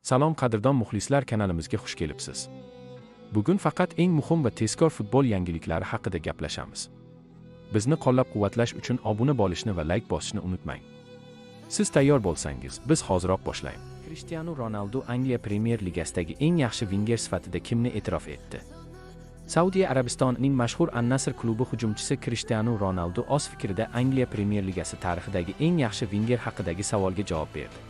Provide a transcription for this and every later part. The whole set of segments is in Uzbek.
Salom qadrdon muxlislar, kanalimizga xush kelibsiz. Bugun faqat eng muhim va tezkor futbol yangiliklari haqida gaplashamiz. Bizni qo'llab-quvvatlash uchun obuna bo'lishni va like bosishni unutmang. Siz tayyor bo'lsangiz, biz hoziroq boshlaymiz. Cristiano Ronaldo Angliya Premyer Ligasidagi eng yaxshi vinger sifatida kimni e'tirof etdi? Saudiya Arabistonining mashhur An-Nasr klubi hujumchisi Cristiano Ronaldo o'z fikrida Angliya Premyer Ligasi tarixidagi eng yaxshi vinger haqidagi savolga javob berdi.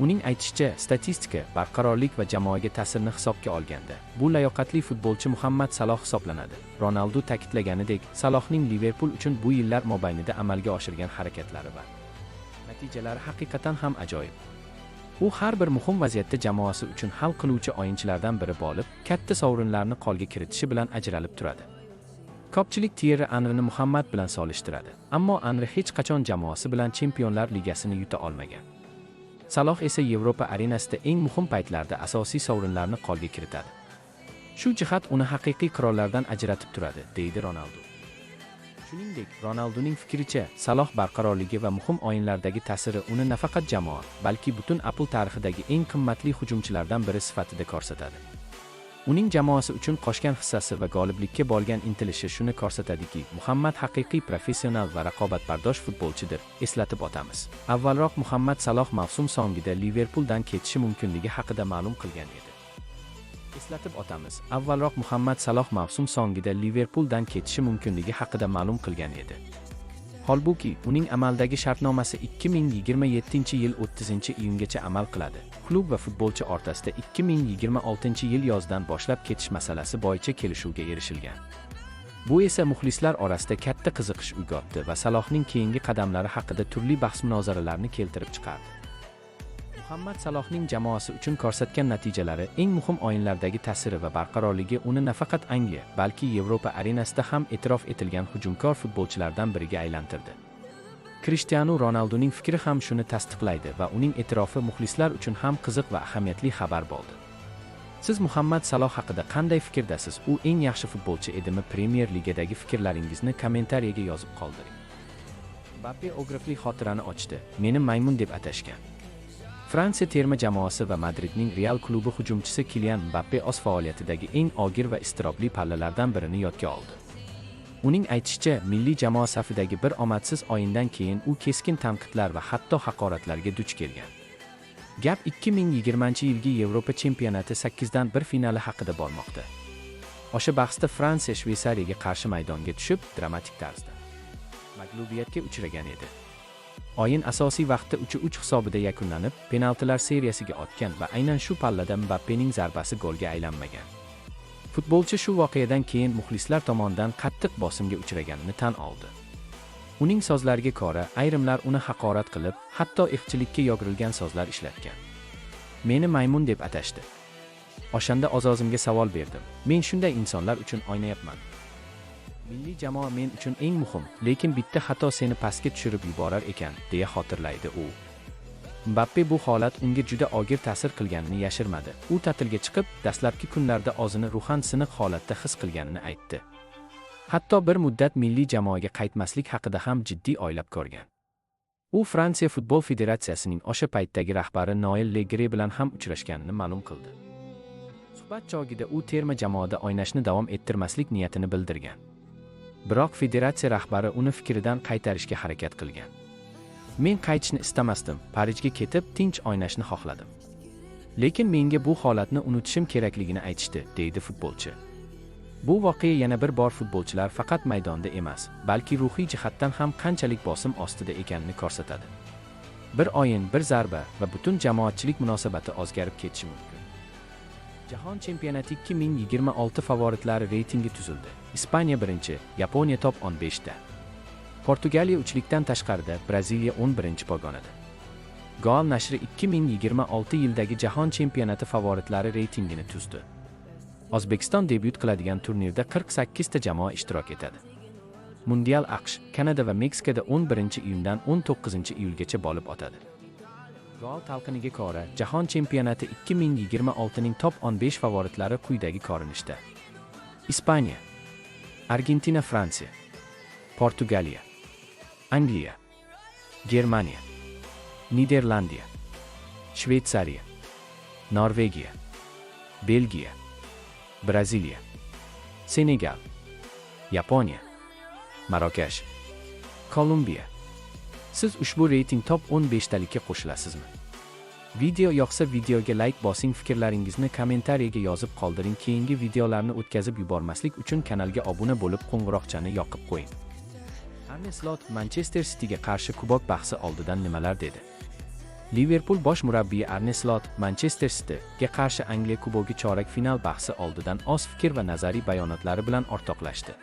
Uning aytishicha, statistika, barqarorlik va jamoaga ta'sirini hisobga olganda, bu layoqatli futbolchi Muhammad Saloh hisoblanadi. Ronaldo ta'kidlaganidek, Salohning Liverpool uchun bu yillar mobaynida amalga oshirgan harakatlari va natijalari haqiqatan ham ajoyib. U har bir muhim vaziyatda jamoasi uchun hal qiluvchi o'yinchilardan biri bo'lib, katta sovrinlarni qo'lga kiritishi bilan ajralib turadi. Ko'pchilik Thierry Henryni Muhammad bilan solishtiradi, ammo Henry hech qachon jamoasi bilan Chempionlar Ligasini yuta olmagan. Saloh esa Yevropa arenasida eng muhim paytlarda asosiy sovrinlarni qo'lga kiritadi. Shu jihat uni haqiqiy qirollardan ajratib turadi, deydi Ronaldo. Shuningdek, Ronaldoning fikricha, Saloh barqarorligi va muhim o'yinlardagi ta'siri uni nafaqat jamoa, balki butun Apple tarixidagi eng qimmatli hujumchilardan biri sifatida ko'rsatadi. Uning jamoasi uchun qo'shgan hissasi va g'oliblikka bo'lgan intilishi shuni ko'rsatadiki, Muhammad haqiqiy professional va raqobatbardosh futbolchidir. Eslatib o'tamiz. Avvalroq Muhammad Saloh mavsum so'ngida Liverpooldan ketishi mumkinligi haqida ma'lum qilgan edi. Holbuki, uning amaldagi shartnomasi 2027-yil 30-iyungacha amal qiladi. Klub va futbolchi o'rtasida 2026-yil yozdan boshlab ketish masalasi bo'yicha kelishuvga erishilgan. Bu esa muxlislar orasida katta qiziqish uyg'otdi va Salohning keyingi qadamlari haqida turli bahs-munozaralarni keltirib chiqardi. Muhammad Salohning jamoasi uchun ko'rsatgan natijalari, eng muhim o'yinlardagi ta'siri va barqarorligi uni nafaqat Angliya, balki Yevropa arenasida ham e'tirof etilgan hujumkor futbolchilardan biriga aylantirdi. Cristiano Ronaldoning fikri ham shuni tasdiqlaydi va uning e'tirofi muxlislar uchun ham qiziq va ahamiyatli xabar bo'ldi. Siz Muhammad Saloh haqida qanday fikrdasiz? U eng yaxshi futbolchi edimi? Premier Ligadagi fikrlaringizni kommentariyaga yozib qoldiring. Mbappe og'riqli xotirani ochdi. Meni maymun deb atashgan. Fransiya terma jamoasi va Madridning Real klubi hujumchisi Kylian Mbappe o'z faoliyatidagi eng og'ir va iztirobli pallalardan birini yodga oldi. Uning aytishicha, milliy jamoa safidagi bir omadsiz o'yindan keyin u keskin tanqidlar va hatto haqoratlarga duch kelgan. Gap 2020-yilgi Yevropa chempionati 8dan 1 finali haqida bormoqda. O'sha bahsda Fransiya Shveysariyaga qarshi maydonga tushib, dramatik tarzda mag'lubiyatga uchragan edi. O'yin asosiy vaqtda 3-3 hisobida yakunlanib, penaltilar seriyasiga o'tgan va aynan shu pallada Mbappening zarbasi golga aylanmagan. Futbolchi shu voqeadan keyin muxlislar tomonidan qattiq bosimga uchraganini tan oldi. Uning so'zlariga ko'ra, ayrimlar uni haqorat qilib, hatto ixchilikka yo'g'rilgan so'zlar ishlatgan. Meni maymun deb atashdi. O'shanda o'z-o'zimga savol berdim. Men shunday insonlar uchun o'ynayapman. Milliy jamoa men uchun eng muhim, lekin bitta xato seni pastga tushirib yuborar ekan, deya xotirlaydi u. Mbappe bu holat unga juda og'ir ta'sir qilganini yashirmadi. U ta'tilga chiqib, dastlabki kunlarda o'zini ruhan siniq holatda his qilganini aytdi. Hatto bir muddat milliy jamoaga qaytmaslik haqida ham jiddiy o'ylab ko'rgan. U Fransiya Futbol Federatsiyasining o'sha paytdagi rahbari Noel Le Gret bilan ham uchrashganini ma'lum qildi. Suhbat chog'ida u terma jamoada o'ynashni davom ettirmaslik niyatini bildirgan. Biroq federatsiya rahbari uni fikridan qaytarishga harakat qilgan. Men qaytishni istamasdim, Parijga ketib, tinch o'ynashni xohladim. Lekin menga bu holatni unutishim kerakligini aytishdi, deydi futbolchi. Bu voqea yana bir bor futbolchilar faqat maydonda emas, balki ruhiy jihatdan ham qanchalik bosim ostida ekanini ko'rsatadi. Bir o'yin, bir zarba va butun jamoatchilik munosabati o'zgarib ketishi mumkin. Jahon chempionati 2026 favoritlari reytingi tuzildi. Ispaniya 1, Yaponiya top 15da. Portugaliya 3likdan tashqarida, Braziliya 11 pog'onada. Goal nashri 2026 yildagi Jahon chempionati favoritlari reytingini tuzdi. O'zbekiston debyut qiladigan turnirda 48 ta jamoa ishtirok etadi. Mundial AQSh, Kanada va Meksikada 11-iyundan 19-iyulgacha bo'lib o'tadi. Goal talqiniga ko'ra, Jahon chempionati 2026ning top 15 favoritlari quyidagi ko'rinishda. Ispaniya, Argentina, Fransiya, Portugaliya, Angliya, Germaniya, Niderlandiya, Shveysariya, Norvegiya, Belgiya, Braziliya, Senegal, Yaponiya, Marokash, Kolumbiya. Siz ushbu reyting top 15 talikka qo'shilasizmi? Video yoqsa videoga like bosing, fikrlaringizni kommentariyaga yozib qoldiring. Keyingi videolarni o'tkazib yubormaslik uchun kanalga obuna bo'lib, qo'ng'iroqchani yoqib qo'ying. Arne Slot Manchester Cityga qarshi kubok bahsi oldidan nimalar dedi? Liverpool bosh murabbiyi Arne Slot Manchester Cityga qarshi Angliya kubogi chorak final bahsi oldidan o'z fikr va nazariy bayonotlari bilan o'rtoqlashdi.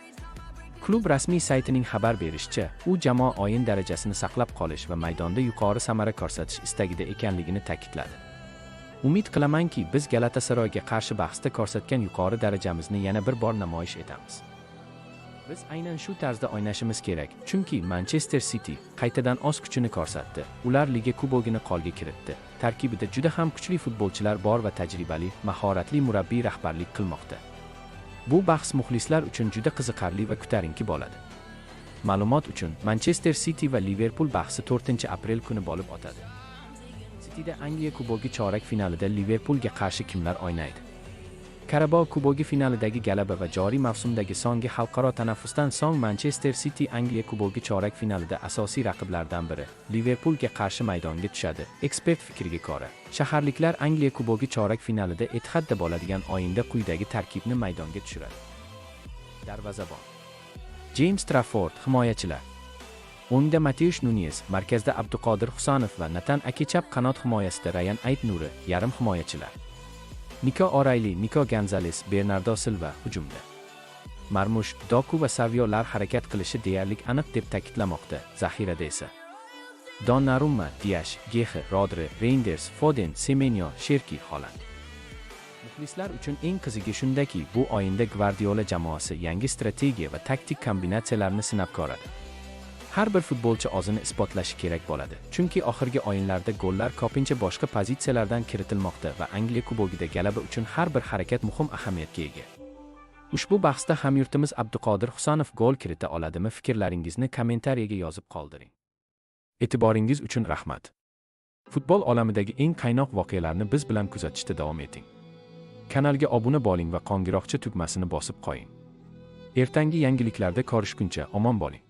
Klub rasmiy saytining xabar berishicha, u jamoa o'yin darajasini saqlab qolish va maydonda yuqori samara ko'rsatish istagida ekanligini ta'kidladi. Umid qilamanki, biz Galatasaroyga qarshi bahsda ko'rsatgan yuqori darajamizni yana bir bor namoyish etamiz. Biz aynan shu tarzda o'ynashimiz kerak, chunki Manchester City qaytadan o'z kuchini ko'rsatdi. Ular Liga kubogini qo'lga kiritdi. Tarkibida juda ham kuchli futbolchilar bor va tajribali, mahoratli murabbiy rahbarlik qilmoqda. Bu bahs muxlislar uchun juda qiziqarli va ko'tarinki bo'ladi. Ma'lumot uchun, Manchester City va Liverpool bahsi 4-aprel kuni bo'lib o'tadi. Cityda Angliya kubogi chorak finalida Liverpoolga qarshi kimlar o'ynaydi? Carabao kubogi finalidagi g'alaba va joriy mavsumdagi so'nggi xalqaro tanaffusdan so'ng Manchester City Angliya kubogi chorak finalida asosiy raqiblardan biri Liverpoolga qarshi maydonga tushadi. Ekspert fikriga ko'ra, shaharliklar Angliya kubogi chorak finalida Etihadda bo'ladigan o'yinda quyidagi tarkibni maydonga tushiradi. Darvozabon: James Trafford, himoyachilar: o'ngda Mateusz Nunes, markazda Abduqodir Husanov va Nathan Ake, chap qanot himoyasida Ryan Ayt-Nuri, yarim himoyachilar: Nico O'Reilly, Nico Gonzalez, Bernardo Silva hujumda. Marmush, Doku va Saviolar harakat qilishi deyarli aniq deb ta'kidlamoqda. Zaxirada esa Donnarumma, Diash, Gehe, Rodri, Reinders, Foden, Semenyo, Sherki, Haaland. Muxlislar uchun eng qizigi shundaki, bu o'yinda Guardiola jamoasi yangi strategiya va taktik kombinatsiyalarni sinab ko'radi. Har bir futbolchi o'zini isbotlashi kerak bo'ladi, chunki oxirgi o'yinlarda gollar ko'pincha boshqa pozitsiyalardan kiritilmoqda va Angliya kubogida g'alaba uchun har bir harakat muhim ahamiyatga ega. Ushbu bahsda hamyurtimiz Abduqodir Husanov gol kirita oladimi? Fikrlaringizni kommentariyaga yozib qoldiring. E'tiboringiz uchun rahmat. Futbol olamidagi eng qaynoq voqealarni biz bilan kuzatishda davom eting. Kanalga obuna bo'ling va qo'ng'iroqcha tugmasini bosib qo'ying. Ertangi yangiliklarda ko'rishguncha omon bo'ling.